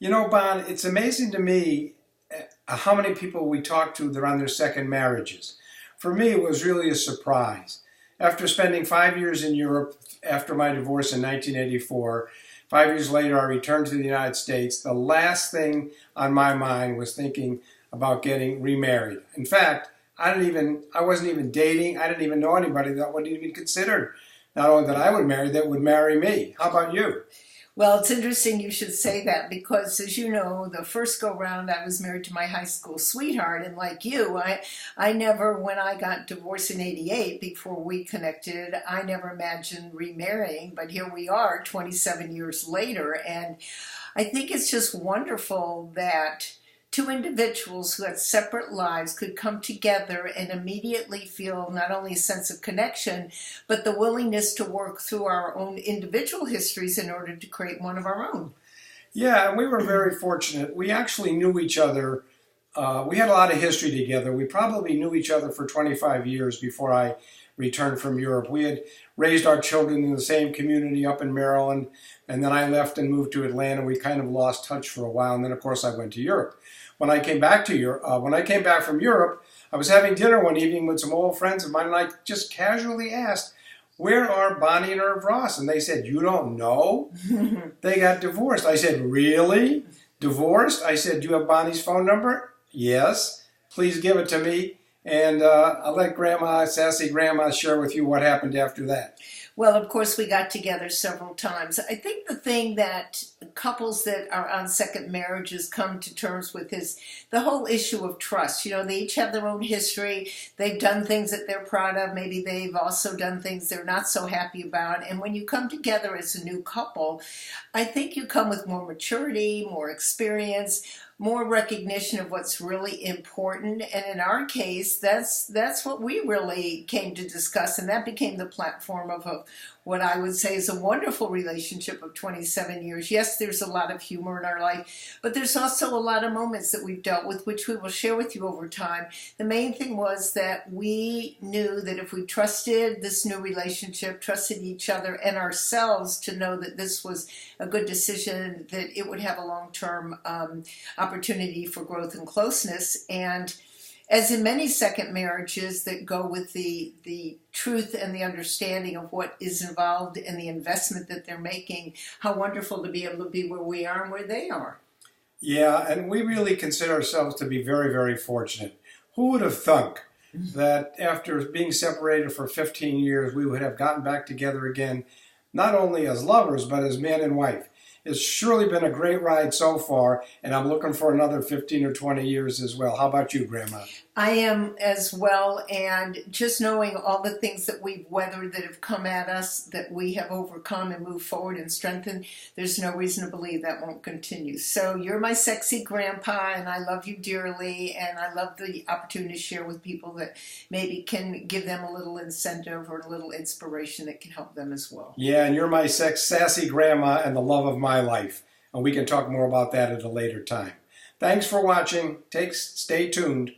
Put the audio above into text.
You know, Bon, it's amazing to me how many people we talk to that are on their second marriages. For me, it was really a surprise. After spending 5 years in Europe after my divorce in 1984, 5 years later I returned to the United States. The last thing on my mind was thinking about getting remarried. In fact, I wasn't even dating. I didn't even know anybody that would even consider not only that I would marry, that would marry me. How about you? Well, it's interesting you should say that because, as you know, the first go round I was married to my high school sweetheart, and like you, I never, when I got divorced in '88, before we connected, I never imagined remarrying. But here we are, 27 years later, and I think it's just wonderful that two individuals who had separate lives could come together and immediately feel not only a sense of connection, but the willingness to work through our own individual histories in order to create one of our own. Yeah, and we were very fortunate. We actually knew each other. We had a lot of history together. We probably knew each other for 25 years before I returned from Europe. We had raised our children in the same community up in Maryland, and then I left and moved to Atlanta. We kind of lost touch for a while, and then of course I went to Europe. When I came back from Europe, I was having dinner one evening with some old friends of mine, and I just casually asked, "Where are Bonnie and Irv Ross?" And they said, "You don't know? They got divorced." I said, "Really? Divorced?" I said, "Do you have Bonnie's phone number?" "Yes." "Please give it to me." And I'll let Sassy Grandma, share with you what happened after that. Well, of course, we got together several times. I think the thing that couples that are on second marriages come to terms with is the whole issue of trust. You know, they each have their own history. They've done things that they're proud of. Maybe they've also done things they're not so happy about. And when you come together as a new couple, I think you come with more maturity, more experience, more recognition of what's really important. And in our case, that's what we really came to discuss, and that became the platform of what I would say is a wonderful relationship of 27 years. Yes, there's a lot of humor in our life, but there's also a lot of moments that we've dealt with, which we will share with you over time. The main thing was that we knew that if we trusted this new relationship, trusted each other and ourselves to know that this was a good decision, that it would have a long-term opportunity for growth and closeness. And as in many second marriages that go with the truth and the understanding of what is involved in the investment that they're making, how wonderful to be able to be where we are and where they are. Yeah, and we really consider ourselves to be very, very fortunate. Who would have thunk that after being separated for 15 years, we would have gotten back together again, not only as lovers, but as man and wife? It's surely been a great ride so far, and I'm looking for another 15 or 20 years as well. How about you, Grandma? I am as well, and just knowing all the things that we've weathered that have come at us, that we have overcome and moved forward and strengthened, there's no reason to believe that won't continue. So you're my sexy grandpa, and I love you dearly, and I love the opportunity to share with people that maybe can give them a little incentive or a little inspiration that can help them as well. Yeah, and you're my sassy grandma and the love of my life, and we can talk more about that at a later time. Thanks for watching. Stay tuned.